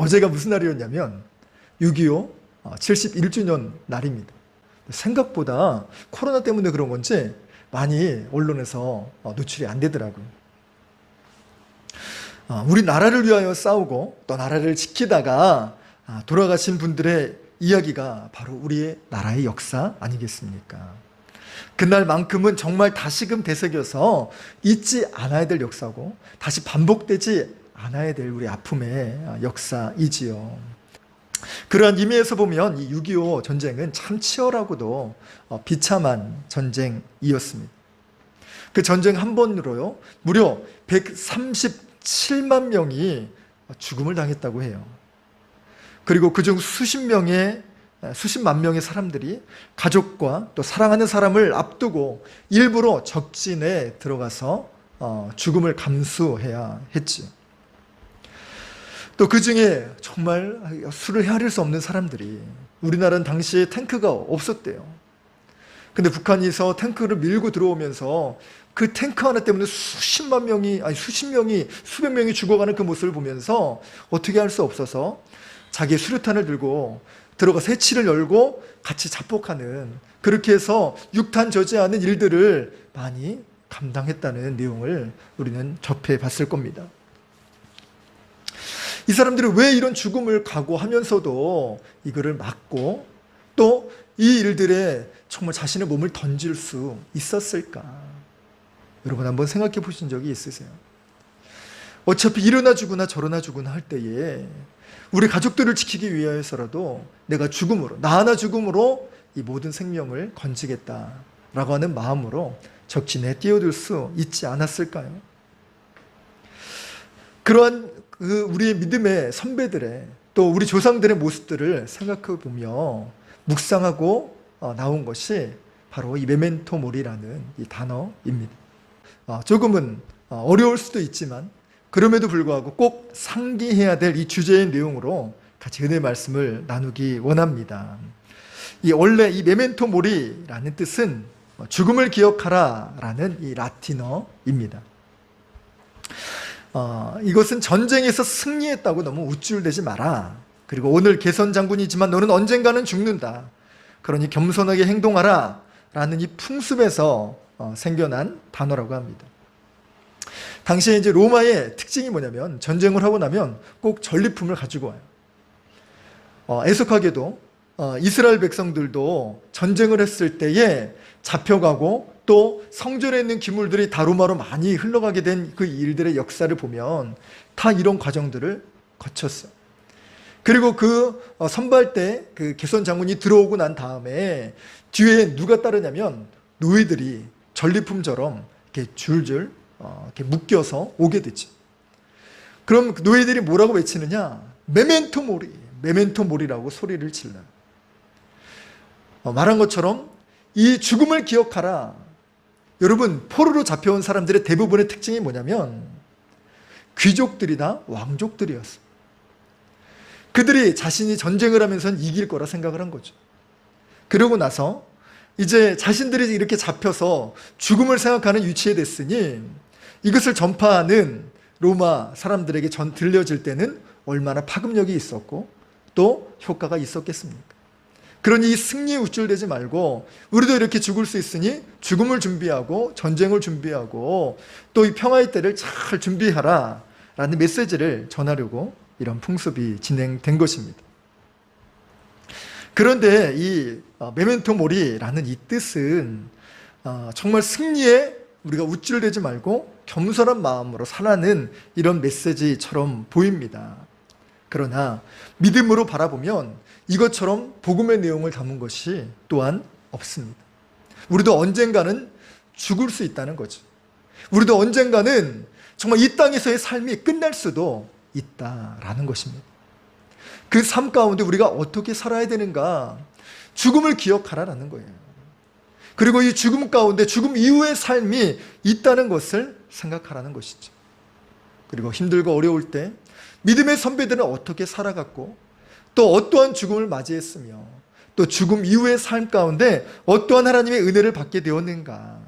어제가 무슨 날이었냐면 6.25 71주년 날입니다. 생각보다 코로나 때문에 그런 건지 많이 언론에서 노출이 안 되더라고요. 우리 나라를 위하여 싸우고 또 나라를 지키다가 돌아가신 분들의 이야기가 바로 우리의 나라의 역사 아니겠습니까? 그날만큼은 정말 다시금 되새겨서 잊지 않아야 될 역사고 다시 반복되지 않아야 될 우리 아픔의 역사이지요. 그러한 의미에서 보면 이 6.25 전쟁은 참 치열하고도 비참한 전쟁이었습니다. 그 전쟁 한 번으로요 무려 137만 명이 죽음을 당했다고 해요. 그리고 그중 수십만 명의 사람들이 가족과 또 사랑하는 사람을 앞두고 일부러 적진에 들어가서 죽음을 감수해야 했지요. 또 그 중에 정말 수를 헤아릴 수 없는 사람들이, 우리나라는 당시에 탱크가 없었대요. 근데 북한에서 탱크를 밀고 들어오면서 그 탱크 하나 때문에 수십 명이 죽어가는 그 모습을 보면서 어떻게 할 수 없어서 자기의 수류탄을 들고 들어가서 해치를 열고 같이 자폭하는, 그렇게 해서 육탄 저지하는 일들을 많이 감당했다는 내용을 우리는 접해봤을 겁니다. 이 사람들이 왜 이런 죽음을 각오하면서도 이거를 막고 또 이 일들에 정말 자신의 몸을 던질 수 있었을까? 여러분 한번 생각해 보신 적이 있으세요? 어차피 이러나 죽으나 저러나 죽으나 할 때에 우리 가족들을 지키기 위해서라도 내가 죽음으로, 나 하나 죽음으로 이 모든 생명을 건지겠다라고 하는 마음으로 적진에 뛰어들 수 있지 않았을까요? 그러한 우리의 믿음의 선배들의 또 우리 조상들의 모습들을 생각해 보며 묵상하고 나온 것이 바로 이 메멘토 모리라는 이 단어입니다. 조금은 어려울 수도 있지만 그럼에도 불구하고 꼭 상기해야 될 이 주제의 내용으로 같이 은혜의 말씀을 나누기 원합니다. 원래 이 메멘토 모리라는 뜻은 죽음을 기억하라 라는 이 라틴어입니다. 이것은 전쟁에서 승리했다고 너무 우쭐대지 마라. 그리고 오늘 개선 장군이지만 너는 언젠가는 죽는다. 그러니 겸손하게 행동하라 라는 이 풍습에서 생겨난 단어라고 합니다. 당시에 이제 로마의 특징이 뭐냐면 전쟁을 하고 나면 꼭 전리품을 가지고 와요. 애석하게도 이스라엘 백성들도 전쟁을 했을 때에 잡혀가고 또 성전에 있는 기물들이 다 로마로 많이 흘러가게 된 그 일들의 역사를 보면 다 이런 과정들을 거쳤어요. 그리고 그 선발대 그 개선 장군이 들어오고 난 다음에 뒤에 누가 따르냐면 노예들이 전리품처럼 이렇게 줄줄 이렇게 묶여서 오게 됐죠. 그럼 노예들이 뭐라고 외치느냐? 메멘토 모리, 메멘토 모리라고 소리를 질러요. 말한 것처럼 이 죽음을 기억하라. 여러분, 포로로 잡혀온 사람들의 대부분의 특징이 뭐냐면 귀족들이나 왕족들이었어요. 그들이 자신이 전쟁을 하면서는 이길 거라 생각을 한 거죠. 그러고 나서 이제 자신들이 이렇게 잡혀서 죽음을 생각하는 위치에 됐으니 이것을 전파하는 로마 사람들에게 들려질 때는 얼마나 파급력이 있었고 또 효과가 있었겠습니까? 그러니 이 승리에 우쭐대지 말고 우리도 이렇게 죽을 수 있으니 죽음을 준비하고 전쟁을 준비하고 또 이 평화의 때를 잘 준비하라 라는 메시지를 전하려고 이런 풍습이 진행된 것입니다. 그런데 이 메멘토 모리라는 이 뜻은 정말 승리에 우리가 우쭐대지 말고 겸손한 마음으로 살라는 이런 메시지처럼 보입니다. 그러나 믿음으로 바라보면 이것처럼 복음의 내용을 담은 것이 또한 없습니다. 우리도 언젠가는 죽을 수 있다는 거죠. 우리도 언젠가는 정말 이 땅에서의 삶이 끝날 수도 있다라는 것입니다. 그 삶 가운데 우리가 어떻게 살아야 되는가? 죽음을 기억하라라는 거예요. 그리고 이 죽음 가운데 죽음 이후의 삶이 있다는 것을 생각하라는 것이죠. 그리고 힘들고 어려울 때 믿음의 선배들은 어떻게 살아갔고 또 어떠한 죽음을 맞이했으며 또 죽음 이후의 삶 가운데 어떠한 하나님의 은혜를 받게 되었는가?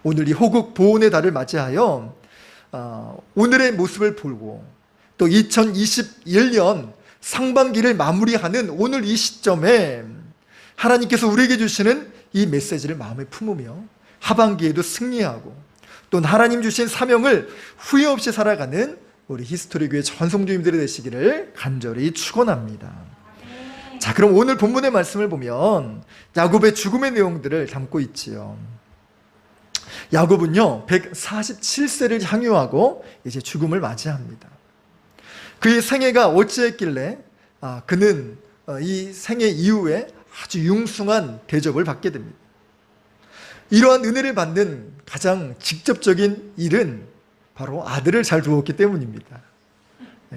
오늘 이 호국 보온의 달을 맞이하여 오늘의 모습을 보고 또 2021년 상반기를 마무리하는 오늘 이 시점에 하나님께서 우리에게 주시는 이 메시지를 마음에 품으며 하반기에도 승리하고 또 하나님 주신 사명을 후회 없이 살아가는 우리 히스토리교회 전성주님들이 되시기를 간절히 축원합니다. 자, 그럼 오늘 본문의 말씀을 보면 야곱의 죽음의 내용들을 담고 있지요. 야곱은요 147세를 향유하고 이제 죽음을 맞이합니다. 그의 생애가 어찌했길래 그는 이 생애 이후에 아주 융숭한 대접을 받게 됩니다. 이러한 은혜를 받는 가장 직접적인 일은 바로 아들을 잘 두었기 때문입니다.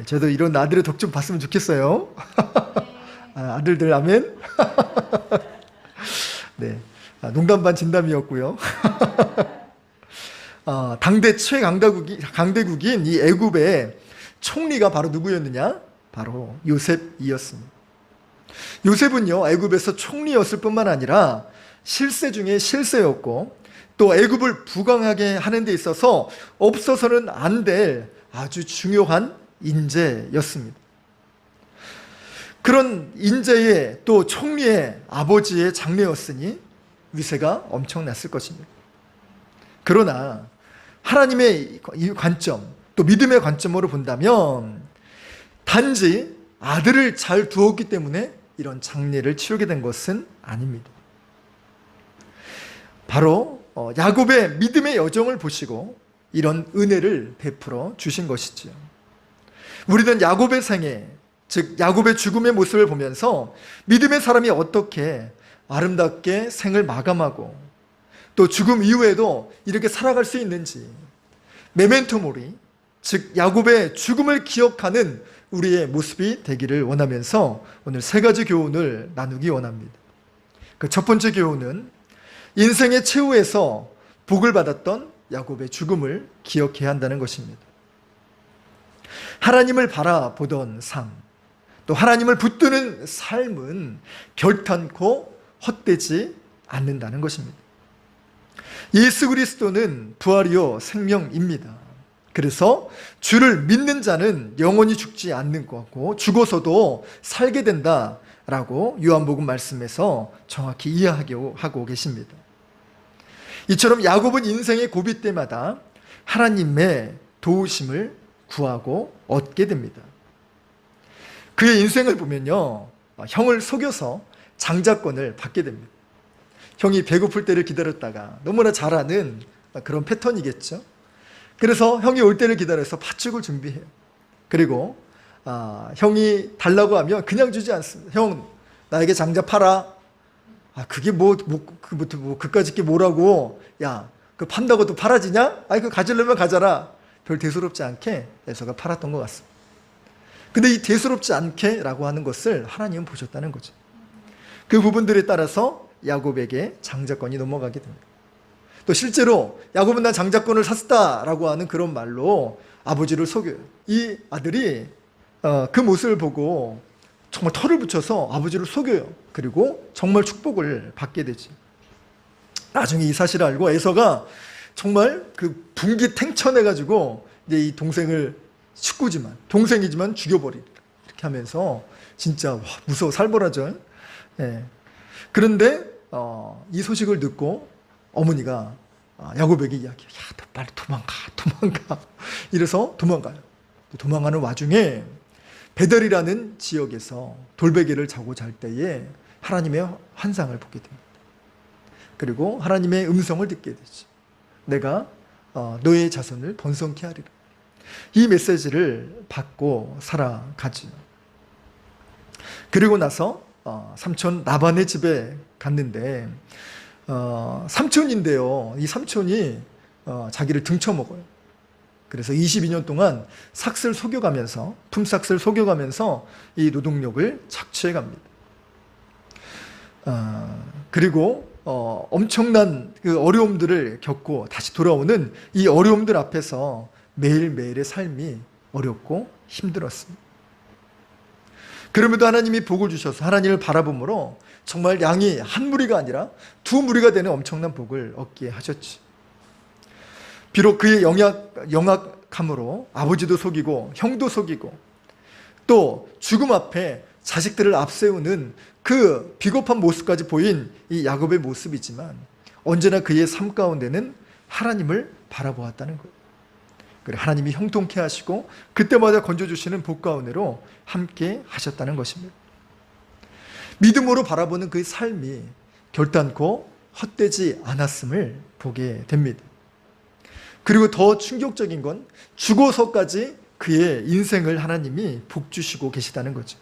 저도 이런 아들의 덕 좀 봤으면 좋겠어요. 아들들 아멘. 네, 농담 반 진담이었고요. 당대 최강대국인 이 애굽의 총리가 바로 누구였느냐? 바로 요셉이었습니다. 요셉은요 애굽에서 총리였을 뿐만 아니라 실세 중에 실세였고 또 애굽을 부강하게 하는 데 있어서 없어서는 안 될 아주 중요한 인재였습니다. 그런 인재의 또 총리의 아버지의 장래였으니 위세가 엄청났을 것입니다. 그러나 하나님의 관점 또 믿음의 관점으로 본다면 단지 아들을 잘 두었기 때문에 이런 장례를 치르게 된 것은 아닙니다. 바로 야곱의 믿음의 여정을 보시고 이런 은혜를 베풀어 주신 것이지요. 우리는 야곱의 생애, 즉 야곱의 죽음의 모습을 보면서 믿음의 사람이 어떻게 아름답게 생을 마감하고 또 죽음 이후에도 이렇게 살아갈 수 있는지 메멘토 모리, 즉 야곱의 죽음을 기억하는 우리의 모습이 되기를 원하면서 오늘 세 가지 교훈을 나누기 원합니다. 그 첫 번째 교훈은 인생의 최후에서 복을 받았던 야곱의 죽음을 기억해야 한다는 것입니다. 하나님을 바라보던 삶, 또 하나님을 붙드는 삶은 결탄코 헛되지 않는다는 것입니다. 예수 그리스도는 부활이요 생명입니다. 그래서 주를 믿는 자는 영원히 죽지 않는 것고 죽어서도 살게 된다라고 요한복음 말씀에서 정확히 이해하고 계십니다. 이처럼 야곱은 인생의 고비 때마다 하나님의 도우심을 구하고 얻게 됩니다. 그의 인생을 보면요 형을 속여서 장자권을 받게 됩니다. 형이 배고플 때를 기다렸다가 너무나 잘 아는 그런 패턴이겠죠. 그래서 형이 올 때를 기다려서 팥죽을 준비해요. 그리고 형이 달라고 하면 그냥 주지 않습니다. 형 나에게 장자 팔아. 그게 그까짓 게 뭐라고. 야, 그 판다고 또 팔아지냐? 그 가지려면 가져라. 별 대수롭지 않게 에서가 팔았던 것 같습니다. 근데 이 대수롭지 않게 라고 하는 것을 하나님은 보셨다는 거죠. 그 부분들에 따라서 야곱에게 장자권이 넘어가게 됩니다. 또 실제로 야곱은 난 장자권을 샀다라고 하는 그런 말로 아버지를 속여요. 이 아들이 그 모습을 보고 정말 털을 붙여서 아버지를 속여요. 그리고 정말 축복을 받게 되지. 나중에 이 사실을 알고 에서가 정말 그 분기탱천해가지고 이제 이 동생을 동생이지만 죽여버리다. 이렇게 하면서 진짜 무서워 살벌하죠. 예. 그런데 이 소식을 듣고 어머니가 야곱에게 이야기해요. 야, 너 빨리 도망가. 이래서 도망가요. 도망가는 와중에 베델이라는 지역에서 돌베개를 자고 잘 때에 하나님의 환상을 보게 됩니다. 그리고 하나님의 음성을 듣게 되죠. 내가 너의 자손을 번성케 하리라. 이 메시지를 받고 살아가죠. 그리고 나서 삼촌 라반의 집에 갔는데 삼촌인데요. 이 삼촌이 자기를 등쳐먹어요. 그래서 22년 동안 품삯을 속여가면서 이 노동력을 착취해 갑니다. 그리고 엄청난 그 어려움들을 겪고 다시 돌아오는 이 어려움들 앞에서 매일매일의 삶이 어렵고 힘들었습니다. 그럼에도 하나님이 복을 주셔서 하나님을 바라봄으로 정말 양이 한 무리가 아니라 두 무리가 되는 엄청난 복을 얻게 하셨지. 비록 그의 영악함으로 아버지도 속이고 형도 속이고 또 죽음 앞에 자식들을 앞세우는 그 비겁한 모습까지 보인 이 야곱의 모습이지만 언제나 그의 삶 가운데는 하나님을 바라보았다는 거예요. 그래, 하나님이 형통케 하시고 그때마다 건져주시는 복 가운데로 함께 하셨다는 것입니다. 믿음으로 바라보는 그 삶이 결단코 헛되지 않았음을 보게 됩니다. 그리고 더 충격적인 건 죽어서까지 그의 인생을 하나님이 복주시고 계시다는 거죠.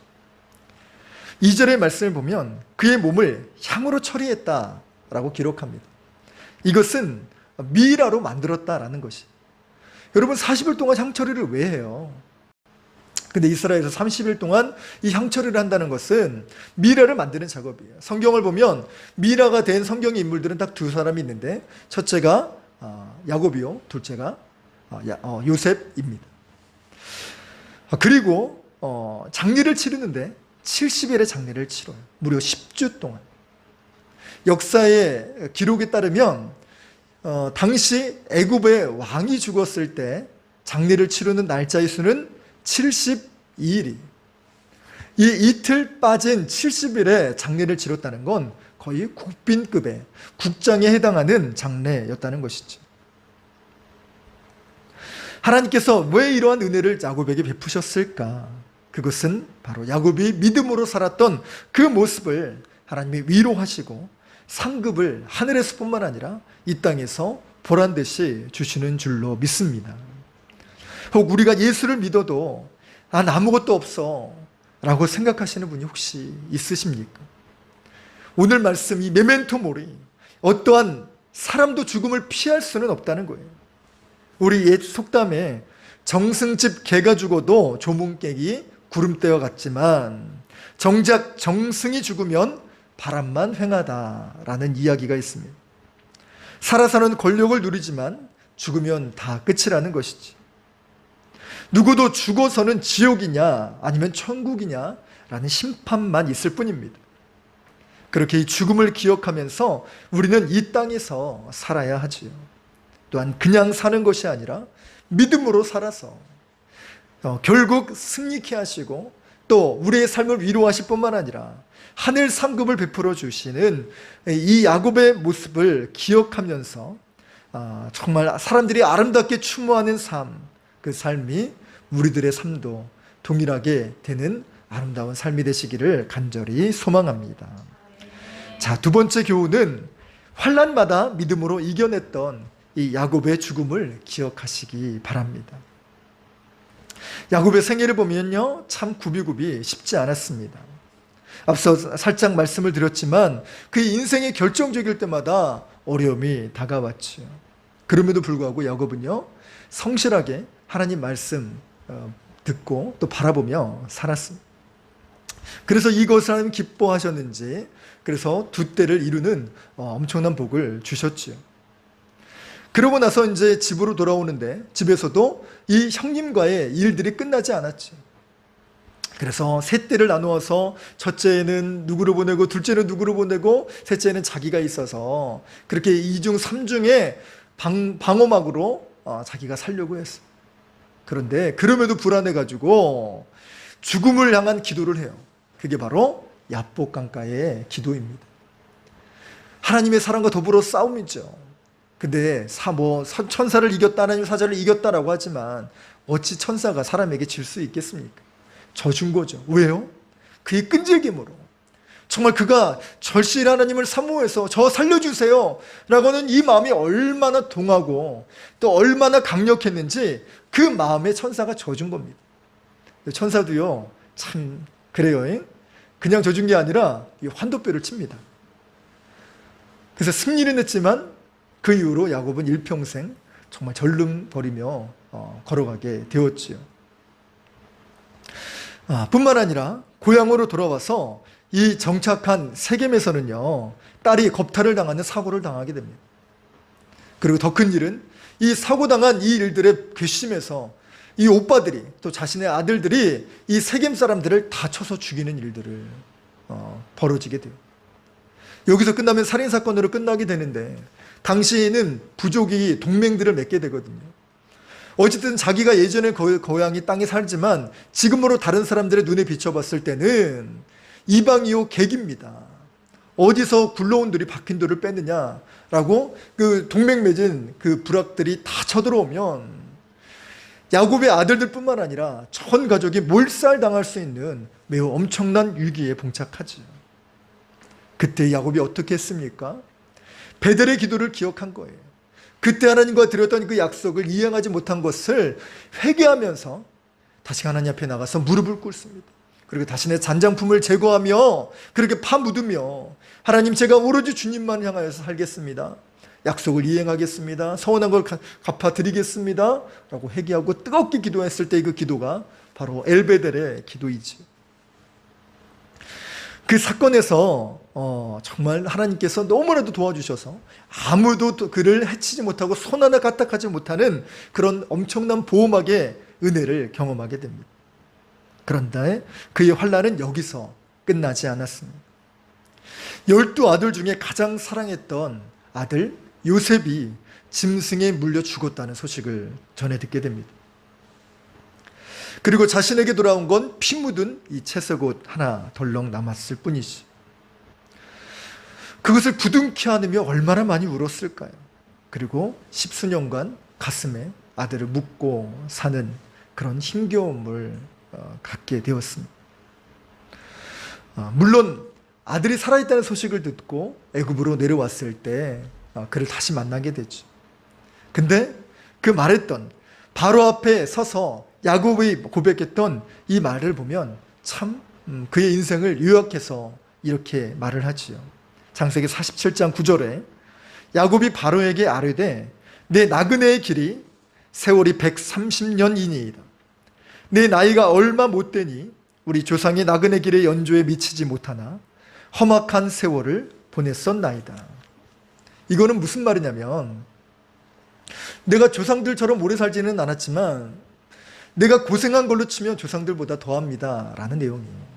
2절의 말씀을 보면 그의 몸을 향으로 처리했다라고 기록합니다. 이것은 미라로 만들었다라는 것이. 여러분 40일 동안 향처리를 왜 해요? 근데 이스라엘에서 30일 동안 이 향처리를 한다는 것은 미라를 만드는 작업이에요. 성경을 보면 미라가 된 성경의 인물들은 딱 두 사람이 있는데 첫째가 야곱이요, 둘째가 요셉입니다. 그리고 장례를 치르는데 70일의 장례를 치러요. 무려 10주 동안. 역사의 기록에 따르면 당시 애굽의 왕이 죽었을 때 장례를 치르는 날짜의 수는 72일이. 이 이틀 빠진 70일에 장례를 치렀다는 건 거의 국빈급의 국장에 해당하는 장례였다는 것이죠. 하나님께서 왜 이러한 은혜를 야곱에게 베푸셨을까? 그것은 바로 야곱이 믿음으로 살았던 그 모습을 하나님이 위로하시고 상급을 하늘에서뿐만 아니라 이 땅에서 보란듯이 주시는 줄로 믿습니다. 혹 우리가 예수를 믿어도 난 아무것도 없어 라고 생각하시는 분이 혹시 있으십니까? 오늘 말씀 이 메멘토 모리, 어떠한 사람도 죽음을 피할 수는 없다는 거예요. 우리 옛 속담에 정승집 개가 죽어도 조문깨기 구름대와 같지만 정작 정승이 죽으면 바람만 횡하다라는 이야기가 있습니다. 살아서는 권력을 누리지만 죽으면 다 끝이라는 것이지. 누구도 죽어서는 지옥이냐 아니면 천국이냐라는 심판만 있을 뿐입니다. 그렇게 이 죽음을 기억하면서 우리는 이 땅에서 살아야 하지요. 또한 그냥 사는 것이 아니라 믿음으로 살아서 결국 승리케 하시고 또 우리의 삶을 위로하실 뿐만 아니라 하늘 상급을 베풀어 주시는 이 야곱의 모습을 기억하면서 정말 사람들이 아름답게 추모하는 삶, 그 삶이 우리들의 삶도 동일하게 되는 아름다운 삶이 되시기를 간절히 소망합니다. 자, 두 번째 교훈은 환난마다 믿음으로 이겨냈던 이 야곱의 죽음을 기억하시기 바랍니다. 야곱의 생애를 보면요, 참 굽이굽이 쉽지 않았습니다. 앞서 살짝 말씀을 드렸지만 그 인생의 결정적일 때마다 어려움이 다가왔죠. 그럼에도 불구하고 야곱은요, 성실하게 하나님 말씀 듣고 또 바라보며 살았습니다. 그래서 이것을 하나님 기뻐하셨는지 그래서 두 때를 이루는 엄청난 복을 주셨지요. 그러고 나서 이제 집으로 돌아오는데 집에서도 이 형님과의 일들이 끝나지 않았죠. 그래서 세 때를 나누어서 첫째는 누구를 보내고 둘째는 누구를 보내고 셋째는 자기가 있어서 그렇게 2중 3중의 방어막으로 자기가 살려고 했어요. 그런데 그럼에도 불안해가지고 죽음을 향한 기도를 해요. 그게 바로 야복강가의 기도입니다. 하나님의 사랑과 더불어 싸움이죠. 근데 천사를 이겼다, 하나님 사자를 이겼다라고 하지만 어찌 천사가 사람에게 질 수 있겠습니까? 져준 거죠. 왜요? 그의 끈질김으로. 정말 그가 절실히 하나님을 사모해서 저 살려주세요 라고는 이 마음이 얼마나 동하고 또 얼마나 강력했는지 그 마음에 천사가 져준 겁니다. 천사도요, 참 그래요. 그냥 져준 게 아니라 환도뼈를 칩니다. 그래서 승리는 했지만 그 이후로 야곱은 일평생 정말 절름거리며 걸어가게 되었지요. 뿐만 아니라 고향으로 돌아와서 이 정착한 세겜에서는요, 딸이 겁탈을 당하는 사고를 당하게 됩니다. 그리고 더 큰 일은 이 사고당한 이 일들의 괘씸해서 이 오빠들이 또 자신의 아들들이 이 세겜 사람들을 다 쳐서 죽이는 일들을 벌어지게 돼요. 여기서 끝나면 살인사건으로 끝나게 되는데 당시에는 부족이 동맹들을 맺게 되거든요. 어쨌든 자기가 예전에 고향이 땅에 살지만 지금으로 다른 사람들의 눈에 비춰봤을 때는 이방이요 객입니다. 어디서 굴러온 돌이 박힌 돌을 뺐느냐라고 그 동맹 맺은 그 부락들이 다 쳐들어오면 야곱의 아들들뿐만 아니라 전 가족이 몰살당할 수 있는 매우 엄청난 위기에 봉착하죠. 그때 야곱이 어떻게 했습니까? 베델의 기도를 기억한 거예요. 그때 하나님과 드렸던 그 약속을 이행하지 못한 것을 회개하면서 다시 하나님 앞에 나가서 무릎을 꿇습니다. 그리고 자신의 잔장품을 제거하며 그렇게 파묻으며 하나님, 제가 오로지 주님만 향하여서 살겠습니다. 약속을 이행하겠습니다. 서운한 걸 갚아드리겠습니다. 라고 회개하고 뜨겁게 기도했을 때 그 기도가 바로 엘베델의 기도이지. 그 사건에서 정말 하나님께서 너무나도 도와주셔서 아무도 그를 해치지 못하고 손 하나 까딱하지 못하는 그런 엄청난 보호막의 은혜를 경험하게 됩니다. 그런데 그의 환난은 여기서 끝나지 않았습니다. 12아들 중에 가장 사랑했던 아들 요셉이 짐승에 물려 죽었다는 소식을 전해 듣게 됩니다. 그리고 자신에게 돌아온 건 피 묻은 이 채석옷 하나 덜렁 남았을 뿐이지. 그것을 부둥켜 안으며 얼마나 많이 울었을까요? 그리고 십수년간 가슴에 아들을 묻고 사는 그런 힘겨움을 갖게 되었습니다. 물론 아들이 살아있다는 소식을 듣고 애굽으로 내려왔을 때 그를 다시 만나게 되죠. 근데 그 말했던, 바로 앞에 서서 야곱이 고백했던 이 말을 보면 참 그의 인생을 요약해서 이렇게 말을 하지요. 창세기 47장 9절에 야곱이 바로에게 아뢰되 내 나그네의 길이 세월이 130년이니이다. 내 나이가 얼마 못되니 우리 조상의 나그네 길의 연조에 미치지 못하나 험악한 세월을 보냈었나이다. 이거는 무슨 말이냐면, 내가 조상들처럼 오래 살지는 않았지만 내가 고생한 걸로 치면 조상들보다 더합니다 라는 내용이에요.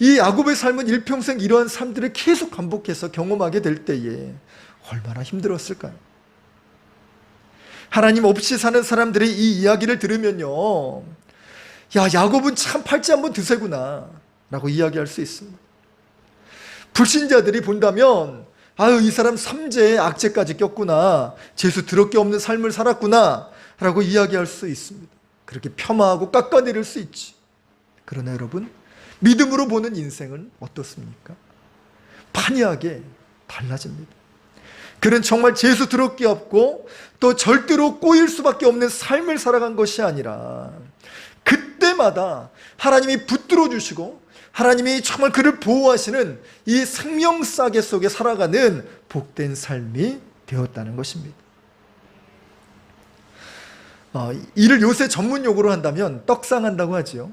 이 야곱의 삶은 일평생 이러한 삶들을 계속 반복해서 경험하게 될 때에 얼마나 힘들었을까요? 하나님 없이 사는 사람들의 이 이야기를 들으면요, 야, 야곱은 참 팔찌 한번 드세구나 라고 이야기할 수 있습니다. 불신자들이 본다면 아유, 이 사람 삼재에 악재까지 꼈구나, 재수 더럽게 없는 삶을 살았구나 라고 이야기할 수 있습니다. 그렇게 폄하하고 깎아내릴 수 있지. 그러나 여러분, 믿음으로 보는 인생은 어떻습니까? 판이하게 달라집니다. 그는 정말 재수 더럽게 없고 또 절대로 꼬일 수밖에 없는 삶을 살아간 것이 아니라 그때마다 하나님이 붙들어 주시고 하나님이 정말 그를 보호하시는 이 생명 싸개 속에 살아가는 복된 삶이 되었다는 것입니다. 이를 요새 전문 용어로 한다면 떡상한다고 하죠.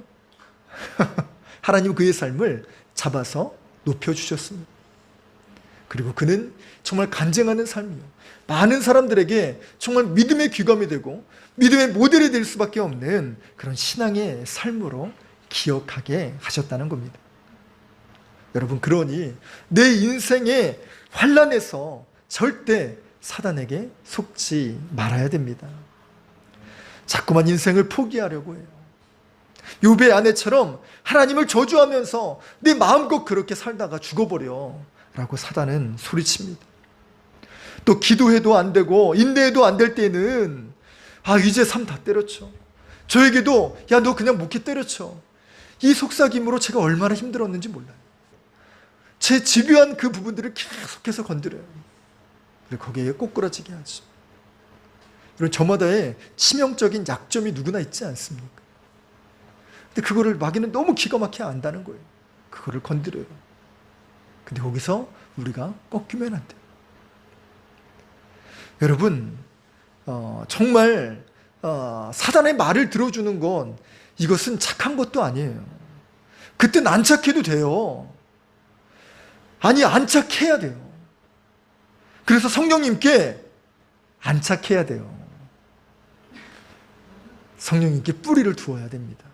하나님 그의 삶을 잡아서 높여주셨습니다. 그리고 그는 정말 간증하는 삶이요, 많은 사람들에게 정말 믿음의 귀감이 되고 믿음의 모델이 될 수밖에 없는 그런 신앙의 삶으로 기억하게 하셨다는 겁니다. 여러분, 그러니 내 인생의 환난에서 절대 사단에게 속지 말아야 됩니다. 자꾸만 인생을 포기하려고 해요. 욥의 아내처럼 하나님을 저주하면서 내 마음껏 그렇게 살다가 죽어버려 라고 사단은 소리칩니다. 또 기도해도 안 되고 인내해도 안 될 때는 이제 삶 다 때려쳐. 저에게도 야, 너 그냥 묵히 때려쳐. 이 속삭임으로 제가 얼마나 힘들었는지 몰라요. 제 집요한 그 부분들을 계속해서 건드려요. 그리고 거기에 꼬꾸라지게 하죠. 이런 저마다의 치명적인 약점이 누구나 있지 않습니까? 근데 그거를 마귀는 너무 기가 막히게 안다는 거예요. 그거를 건드려요. 근데 거기서 우리가 꺾이면 안 돼요. 여러분, 정말 사단의 말을 들어주는 건 이것은 착한 것도 아니에요. 그땐 안착해도 돼요. 아니, 안착해야 돼요. 그래서 성령님께 안착해야 돼요. 성령님께 뿌리를 두어야 됩니다.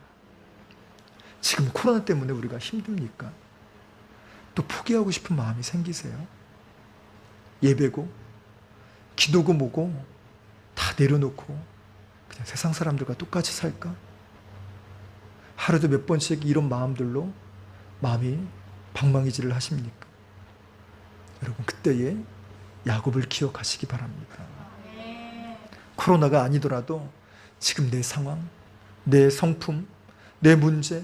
지금 코로나 때문에 우리가 힘듭니까? 또 포기하고 싶은 마음이 생기세요? 예배고 기도고 뭐고 다 내려놓고 세상 사람들과 똑같이 살까? 하루도 몇 번씩 이런 마음들로 마음이 방망이질을 하십니까? 여러분, 그때에 야곱을 기억하시기 바랍니다. 코로나가 아니더라도 지금 내 상황, 내 성품, 내 문제,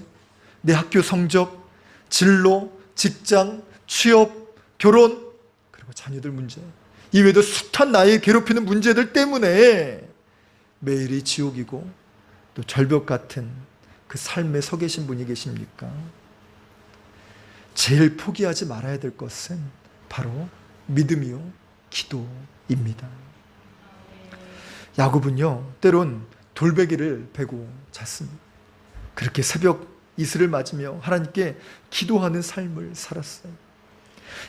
내 학교 성적, 진로, 직장, 취업, 결혼, 그리고 자녀들 문제, 이외에도 숱한 나의 괴롭히는 문제들 때문에 매일이 지옥이고 또 절벽 같은 그 삶에 서 계신 분이 계십니까? 제일 포기하지 말아야 될 것은 바로 믿음이요, 기도입니다. 야곱은요, 때론 돌베개를 베고 잤습니다. 그렇게 새벽 이슬을 맞으며 하나님께 기도하는 삶을 살았어요.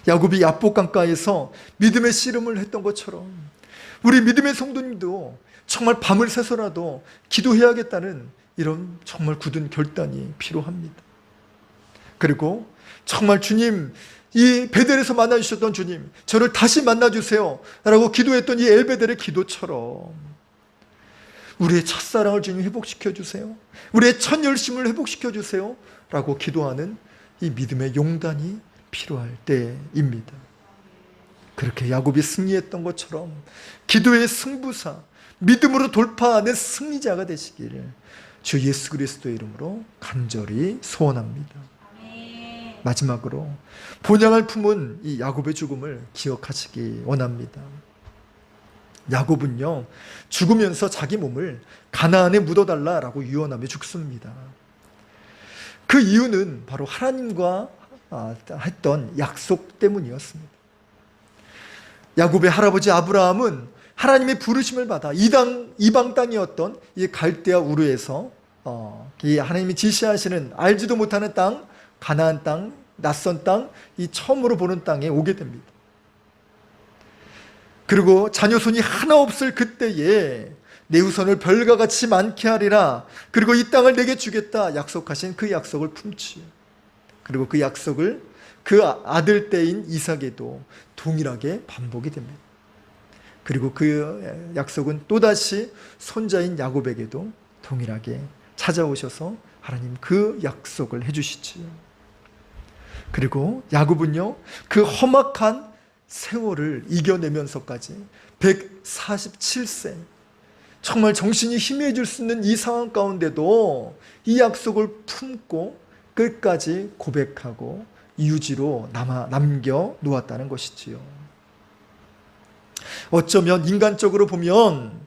야곱이 야복 강가에서 믿음의 씨름을 했던 것처럼 우리 믿음의 성도님도 정말 밤을 새서라도 기도해야겠다는 이런 정말 굳은 결단이 필요합니다. 그리고 정말 주님, 이 베델에서 만나주셨던 주님, 저를 다시 만나주세요 라고 기도했던 이 엘베델의 기도처럼 우리의 첫사랑을 주님 회복시켜 주세요, 우리의 첫 열심을 회복시켜 주세요 라고 기도하는 이 믿음의 용단이 필요할 때입니다. 그렇게 야곱이 승리했던 것처럼 기도의 승부사, 믿음으로 돌파하는 승리자가 되시기를 주 예수 그리스도의 이름으로 간절히 소원합니다. 마지막으로 본향을 품은 이 야곱의 죽음을 기억하시기 원합니다. 야곱은요, 죽으면서 자기 몸을 가나안에 묻어달라라고 유언하며 죽습니다. 그 이유는 바로 하나님과 했던 약속 때문이었습니다. 야곱의 할아버지 아브라함은 하나님의 부르심을 받아 이방 땅이었던 이 갈대아 우르에서 이 하나님이 지시하시는 알지도 못하는 땅, 가나안 땅, 낯선 땅, 이 처음으로 보는 땅에 오게 됩니다. 그리고 자녀손이 하나 없을 그때에 내 후손을 별과 같이 많게 하리라, 그리고 이 땅을 내게 주겠다 약속하신 그 약속을 품지요. 그리고 그 약속을 그 아들 때인 이삭에도 동일하게 반복이 됩니다. 그리고 그 약속은 또다시 손자인 야곱에게도 동일하게 찾아오셔서 하나님 그 약속을 해주시지요. 그리고 야곱은요, 그 험악한 세월을 이겨내면서까지 147세, 정말 정신이 희미해질 수 있는 이 상황 가운데도 이 약속을 품고 끝까지 고백하고 유지로 남겨 놓았다는 것이지요. 어쩌면 인간적으로 보면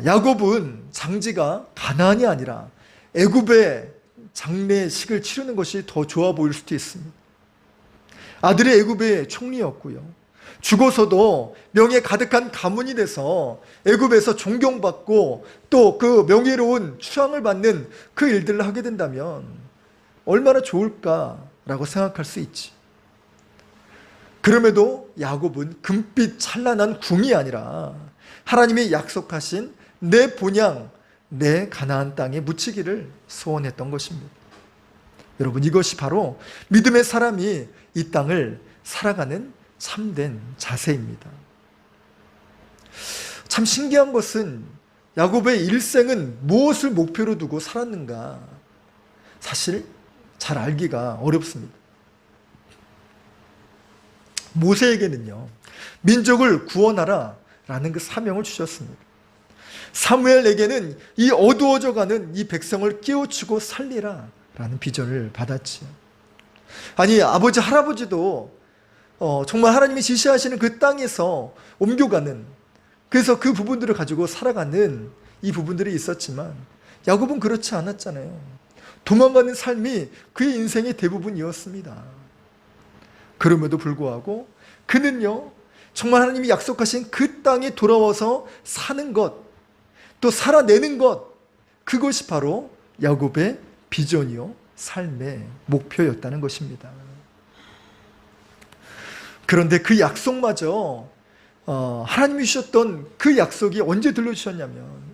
야곱은 장지가 가나안이 아니라 애굽의 장례식을 치르는 것이 더 좋아 보일 수도 있습니다. 아들이 애굽의 총리였고요, 죽어서도 명예 가득한 가문이 돼서 애굽에서 존경받고 또 그 명예로운 추앙을 받는 그 일들을 하게 된다면 얼마나 좋을까라고 생각할 수 있지. 그럼에도 야곱은 금빛 찬란한 궁이 아니라 하나님이 약속하신 내 본향, 내 가나안 땅에 묻히기를 소원했던 것입니다. 여러분, 이것이 바로 믿음의 사람이 이 땅을 살아가는 참된 자세입니다. 참 신기한 것은 야곱의 일생은 무엇을 목표로 두고 살았는가, 사실 잘 알기가 어렵습니다. 모세에게는요, 민족을 구원하라 라는 그 사명을 주셨습니다. 사무엘에게는 이 어두워져가는 이 백성을 깨우치고 살리라 라는 비전을 받았지요. 아니, 아버지 할아버지도 정말 하나님이 지시하시는 그 땅에서 옮겨가는, 그래서 그 부분들을 가지고 살아가는 이 부분들이 있었지만 야곱은 그렇지 않았잖아요. 도망가는 삶이 그의 인생의 대부분이었습니다. 그럼에도 불구하고 그는요, 정말 하나님이 약속하신 그 땅에 돌아와서 사는 것, 또 살아내는 것, 그것이 바로 야곱의 비전이요, 삶의 목표였다는 것입니다. 그런데 그 약속마저 하나님이 주셨던 그 약속이 언제 들려주셨냐면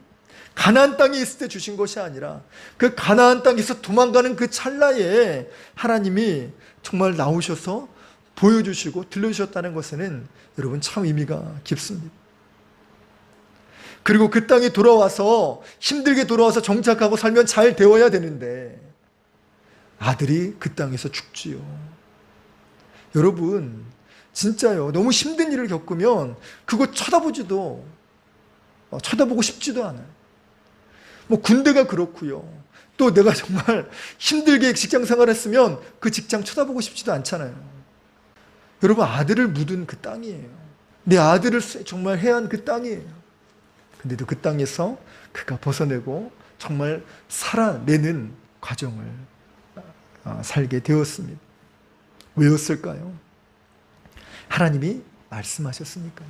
가나안 땅에 있을 때 주신 것이 아니라 그 가나안 땅에서 도망가는 그 찰나에 하나님이 정말 나오셔서 보여주시고 들려주셨다는 것에는 여러분 참 의미가 깊습니다. 그리고 그 땅에 돌아와서 힘들게 돌아와서 정착하고 살면 잘 되어야 되는데 아들이 그 땅에서 죽지요. 여러분 진짜요. 너무 힘든 일을 겪으면 그거 쳐다보고 싶지도 않아요. 뭐 군대가 그렇고요. 또 내가 정말 힘들게 직장 생활했으면 그 직장 쳐다보고 싶지도 않잖아요. 여러분 아들을 묻은 그 땅이에요. 내 아들을 정말 해한 그 땅이에요. 근데도 그 땅에서 그가 벗어내고 정말 살아내는 과정을 살게 되었습니다. 왜였을까요? 하나님이 말씀하셨으니까요.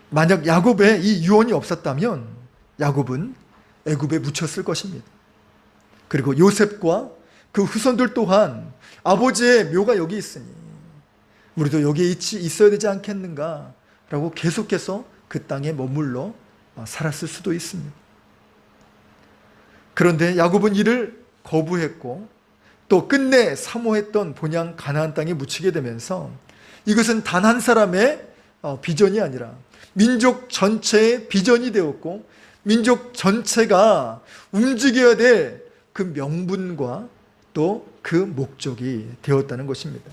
만약 야곱에 이 유언이 없었다면 야곱은 애굽에 묻혔을 것입니다. 그리고 요셉과 그 후손들 또한 아버지의 묘가 여기 있으니 우리도 여기에 있어야 되지 않겠는가 라고 계속해서 그 땅에 머물러 살았을 수도 있습니다. 그런데 야곱은 이를 거부했고 또 끝내 사모했던 본향 가나안 땅에 묻히게 되면서 이것은 단 한 사람의 비전이 아니라 민족 전체의 비전이 되었고 민족 전체가 움직여야 될 그 명분과 또 그 목적이 되었다는 것입니다.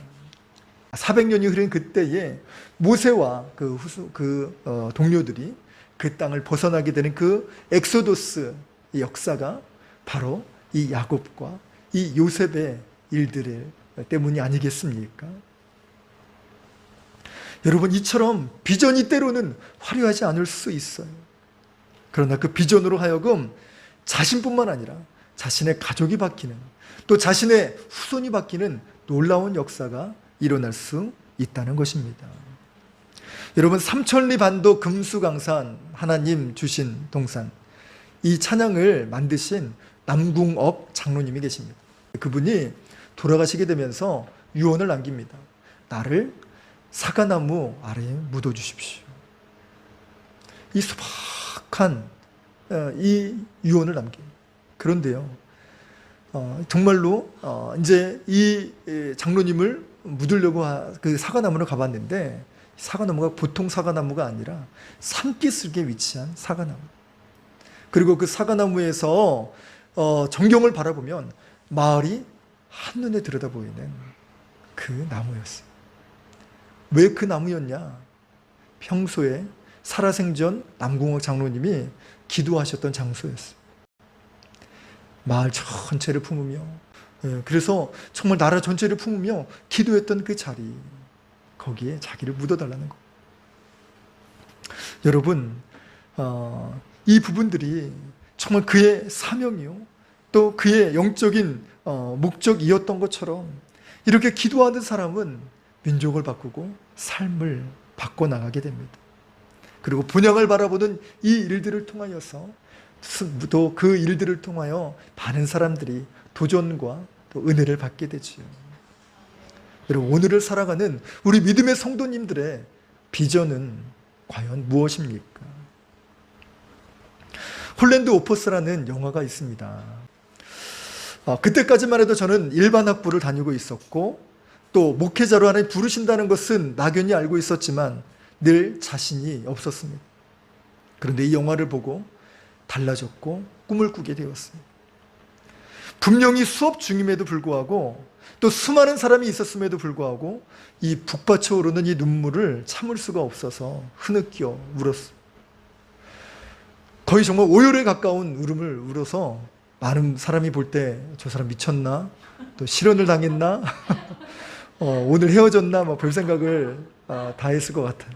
400년이 흐른 그때에 모세와 그 동료들이 그 땅을 벗어나게 되는 그 엑소도스 역사가 바로 이 야곱과 이 요셉의 일들 때문이 아니겠습니까? 여러분 이처럼 비전이 때로는 화려하지 않을 수 있어요. 그러나 그 비전으로 하여금 자신뿐만 아니라 자신의 가족이 바뀌는 또 자신의 후손이 바뀌는 놀라운 역사가 일어날 수 있다는 것입니다. 여러분 삼천리 반도 금수강산 하나님 주신 동산 이 찬양을 만드신 남궁업 장로님이 계십니다. 그분이 돌아가시게 되면서 유언을 남깁니다. 나를 사과나무 아래에 묻어주십시오. 이 소박한 이 유언을 남깁니다. 그런데요, 정말로 이제 이 장로님을 묻으려고 그 사과나무를 가봤는데 사과나무가 보통 사과나무가 아니라 산기슭에 위치한 사과나무. 그리고 그 사과나무에서 전경을 바라보면 마을이 한눈에 들여다 보이는 그 나무였어요. 왜 그 나무였냐? 평소에 살아생전 남궁옥 장로님이 기도하셨던 장소였어요. 마을 전체를 품으며 그래서 정말 나라 전체를 품으며 기도했던 그 자리 거기에 자기를 묻어달라는 거. 여러분 이 부분들이 정말 그의 사명이요 또 그의 영적인 목적이었던 것처럼 이렇게 기도하는 사람은 민족을 바꾸고 삶을 바꿔나가게 됩니다. 그리고 분향을 바라보는 이 일들을 통하여서 또 그 일들을 통하여 많은 사람들이 도전과 또 은혜를 받게 되지요. 여러분 오늘을 살아가는 우리 믿음의 성도님들의 비전은 과연 무엇입니까? 홀랜드 오퍼스라는 영화가 있습니다. 그때까지만 해도 저는 일반 학부를 다니고 있었고 또 목회자로 하나님 부르신다는 것은 막연히 알고 있었지만 늘 자신이 없었습니다. 그런데 이 영화를 보고 달라졌고 꿈을 꾸게 되었습니다. 분명히 수업 중임에도 불구하고 또 수많은 사람이 있었음에도 불구하고 이 북받쳐 오르는 이 눈물을 참을 수가 없어서 흐느껴 울었어요. 거의 정말 오열에 가까운 울음을 울어서 많은 사람이 볼 때 저 사람 미쳤나? 또 실언을 당했나? 오늘 헤어졌나? 별 생각을 다 했을 것 같아요.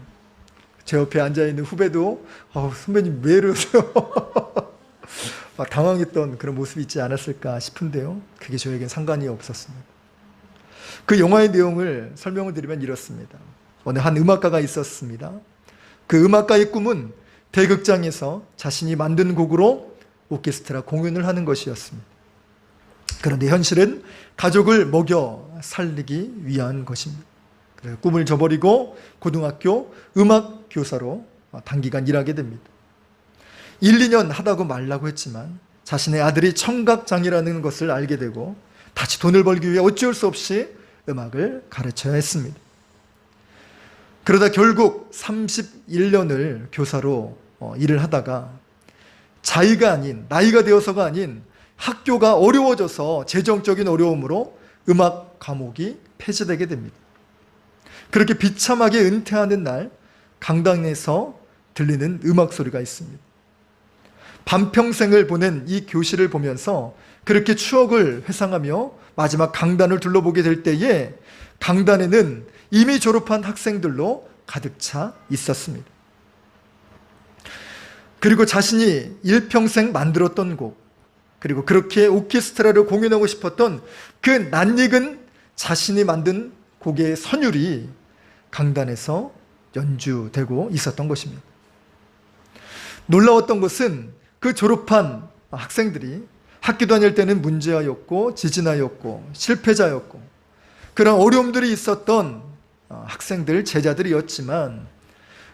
제 옆에 앉아있는 후배도 선배님 왜 이러세요? 당황했던 그런 모습이 있지 않았을까 싶은데요. 그게 저에겐 상관이 없었습니다. 그 영화의 내용을 설명을 드리면 이렇습니다. 어느 한 음악가가 있었습니다. 그 음악가의 꿈은 대극장에서 자신이 만든 곡으로 오케스트라 공연을 하는 것이었습니다. 그런데 현실은 가족을 먹여 살리기 위한 것입니다. 그래서 꿈을 저버리고 고등학교 음악 교사로 단기간 일하게 됩니다. 1, 2년 하다고 말라고 했지만 자신의 아들이 청각장애라는 것을 알게 되고 다시 돈을 벌기 위해 어쩔 수 없이 음악을 가르쳐야 했습니다. 그러다 결국 31년을 교사로 일을 하다가 자의가 아닌, 나이가 되어서가 아닌 학교가 어려워져서 재정적인 어려움으로 음악 과목이 폐지되게 됩니다. 그렇게 비참하게 은퇴하는 날 강당에서 들리는 음악 소리가 있습니다. 반평생을 보낸 이 교실을 보면서 그렇게 추억을 회상하며 마지막 강단을 둘러보게 될 때에 강단에는 이미 졸업한 학생들로 가득 차 있었습니다. 그리고 자신이 일평생 만들었던 곡, 그리고 그렇게 오케스트라를 공연하고 싶었던 그 낯익은 자신이 만든 곡의 선율이 강단에서 연주되고 있었던 것입니다. 놀라웠던 것은 그 졸업한 학생들이 학교 다닐 때는 문제아였고 지진아였고 실패자였고 그런 어려움들이 있었던 학생들, 제자들이었지만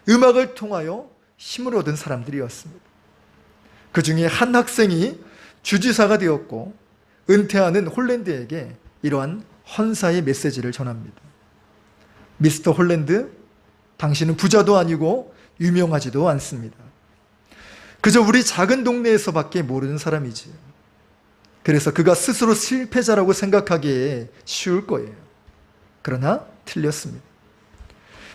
음악을 통하여 힘을 얻은 사람들이었습니다. 그 중에 한 학생이 주지사가 되었고 은퇴하는 홀랜드에게 이러한 헌사의 메시지를 전합니다. 미스터 홀랜드, 당신은 부자도 아니고 유명하지도 않습니다. 그저 우리 작은 동네에서밖에 모르는 사람이지요. 그래서 그가 스스로 실패자라고 생각하기에 쉬울 거예요. 그러나 틀렸습니다.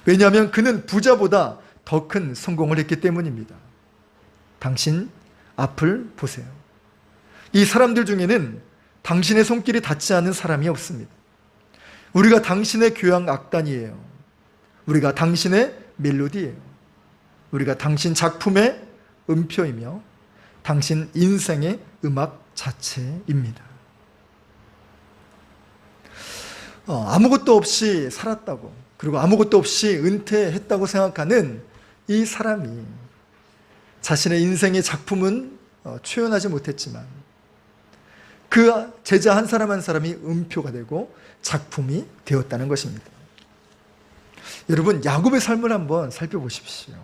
왜냐하면 그는 부자보다 더 큰 성공을 했기 때문입니다. 당신 앞을 보세요. 이 사람들 중에는 당신의 손길이 닿지 않은 사람이 없습니다. 우리가 당신의 교향 악단이에요. 우리가 당신의 멜로디예요. 우리가 당신 작품의 음표이며 당신 인생의 음악 자체입니다. 아무것도 없이 살았다고, 그리고 아무것도 없이 은퇴했다고 생각하는 이 사람이 자신의 인생의 작품은 표현하지 못했지만 그 제자 한 사람 한 사람이 음표가 되고 작품이 되었다는 것입니다. 여러분, 야곱의 삶을 한번 살펴보십시오.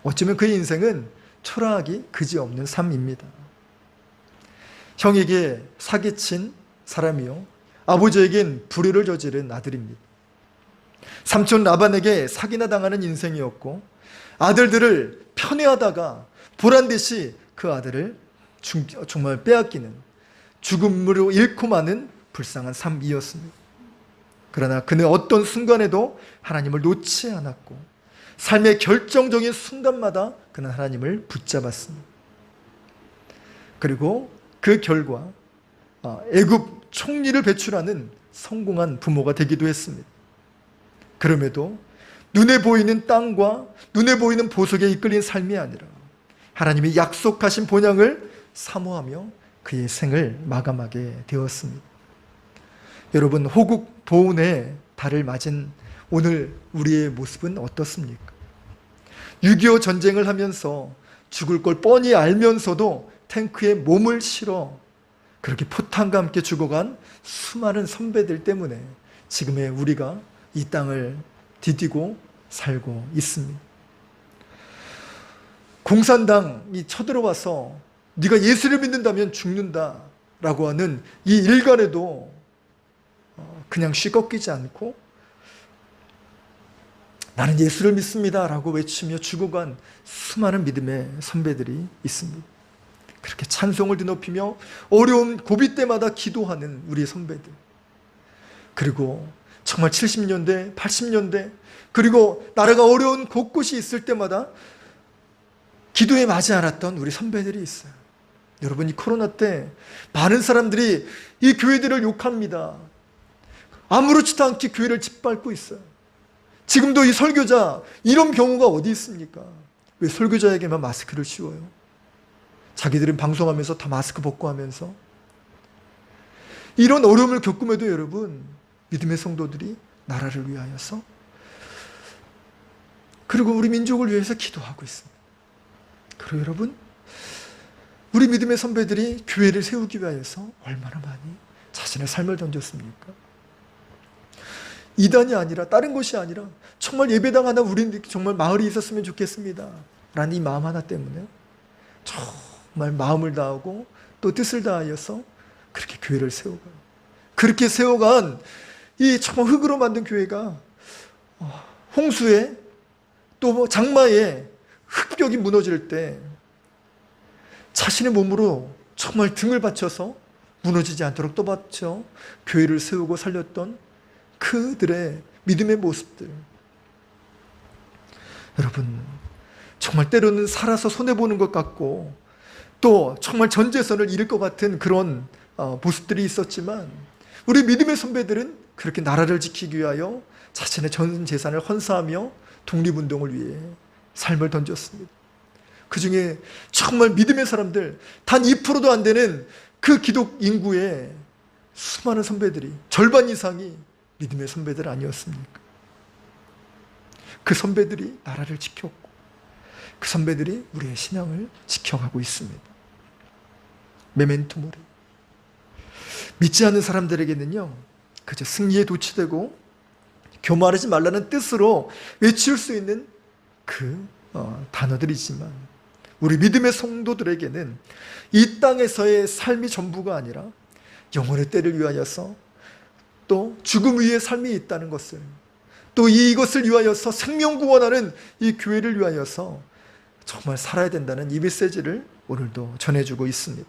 어쩌면 그의 인생은 초라하기 그지없는 삶입니다. 형에게 사기친 사람이요, 아버지에겐 불의를 저지른 아들입니다. 삼촌 라반에게 사기나 당하는 인생이었고 아들들을 편애하다가 보란듯이 그 아들을 정말 빼앗기는, 죽음으로 잃고 마는 불쌍한 삶이었습니다. 그러나 그는 어떤 순간에도 하나님을 놓지 않았고 삶의 결정적인 순간마다 그는 하나님을 붙잡았습니다. 그리고 그 결과 애굽 총리를 배출하는 성공한 부모가 되기도 했습니다. 그럼에도 눈에 보이는 땅과 눈에 보이는 보석에 이끌린 삶이 아니라 하나님이 약속하신 본향을 사모하며 그의 생을 마감하게 되었습니다. 여러분, 호국 보훈의 달을 맞은 오늘 우리의 모습은 어떻습니까? 6.25 전쟁을 하면서 죽을 걸 뻔히 알면서도 탱크에 몸을 실어 그렇게 포탄과 함께 죽어간 수많은 선배들 때문에 지금의 우리가 이 땅을 디디고 살고 있습니다. 공산당이 쳐들어와서 네가 예수를 믿는다면 죽는다라고 하는 이 일간에도 그냥 쉬꺾이지 않고 나는 예수를 믿습니다라고 외치며 죽어간 수많은 믿음의 선배들이 있습니다. 그렇게 찬송을 드높이며 어려운 고비 때마다 기도하는 우리 선배들, 그리고 정말 70년대, 80년대, 그리고 나라가 어려운 곳곳이 있을 때마다 기도에 맞지 않았던 우리 선배들이 있어요. 여러분, 이 코로나 때 많은 사람들이 이 교회들을 욕합니다. 아무렇지도 않게 교회를 짓밟고 있어요. 지금도 이 설교자, 이런 경우가 어디 있습니까? 왜 설교자에게만 마스크를 씌워요? 자기들은 방송하면서 다 마스크 벗고 하면서. 이런 어려움을 겪음에도 여러분, 믿음의 성도들이 나라를 위하여서, 그리고 우리 민족을 위해서 기도하고 있습니다. 그리고 여러분, 우리 믿음의 선배들이 교회를 세우기 위하여서 얼마나 많이 자신의 삶을 던졌습니까? 이단이 아니라, 다른 것이 아니라 정말 예배당 하나 우리 정말 마을이 있었으면 좋겠습니다 라는 이 마음 하나 때문에 정말 마음을 다하고 또 뜻을 다하여서 그렇게 교회를 세워가요. 그렇게 세워간 이 정말 흙으로 만든 교회가 홍수에 또 장마에 흙벽이 무너질 때 자신의 몸으로 정말 등을 바쳐서 무너지지 않도록 또 받쳐 교회를 세우고 살렸던 그들의 믿음의 모습들. 여러분, 정말 때로는 살아서 손해보는 것 같고 또 정말 전 재산을 잃을 것 같은 그런 모습들이 있었지만 우리 믿음의 선배들은 그렇게 나라를 지키기 위하여 자신의 전 재산을 헌사하며 독립운동을 위해 삶을 던졌습니다. 그 중에 정말 믿음의 사람들 단 2%도 안 되는 그 기독 인구의 수많은 선배들이 절반 이상이 믿음의 선배들 아니었습니까? 그 선배들이 나라를 지켰고 그 선배들이 우리의 신앙을 지켜가고 있습니다. 메멘토 모리. 믿지 않는 사람들에게는요, 그저 승리에 도취되고 교만하지 말라는 뜻으로 외칠 수 있는 그 단어들이지만 우리 믿음의 성도들에게는 이 땅에서의 삶이 전부가 아니라 영혼의 때를 위하여서 또 죽음 위의 삶이 있다는 것을, 또 이것을 위하여서 생명 구원하는 이 교회를 위하여서 정말 살아야 된다는 이 메시지를 오늘도 전해주고 있습니다.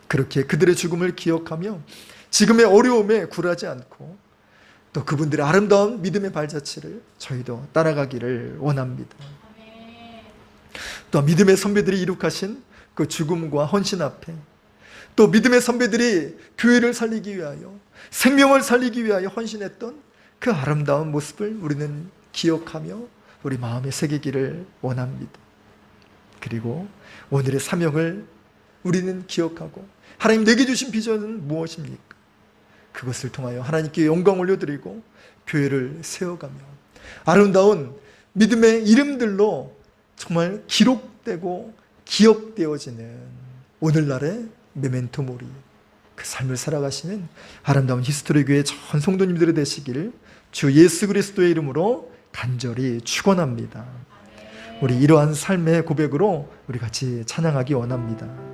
그렇게 그들의 죽음을 기억하며 지금의 어려움에 굴하지 않고 또 그분들의 아름다운 믿음의 발자취를 저희도 따라가기를 원합니다. 또 믿음의 선배들이 이룩하신 그 죽음과 헌신 앞에 또 믿음의 선배들이 교회를 살리기 위하여 생명을 살리기 위하여 헌신했던 그 아름다운 모습을 우리는 기억하며 우리 마음에 새기기를 원합니다. 그리고 오늘의 사명을 우리는 기억하고 하나님 내게 주신 비전은 무엇입니까? 그것을 통하여 하나님께 영광 올려드리고 교회를 세워가며 아름다운 믿음의 이름들로 정말 기록되고 기억되어지는 오늘날의 메멘토 모리, 그 삶을 살아가시는 아름다운 히스토리 교회 전 성도님들이 되시기를 주 예수 그리스도의 이름으로 간절히 축원합니다. 우리 이러한 삶의 고백으로 우리 같이 찬양하기 원합니다.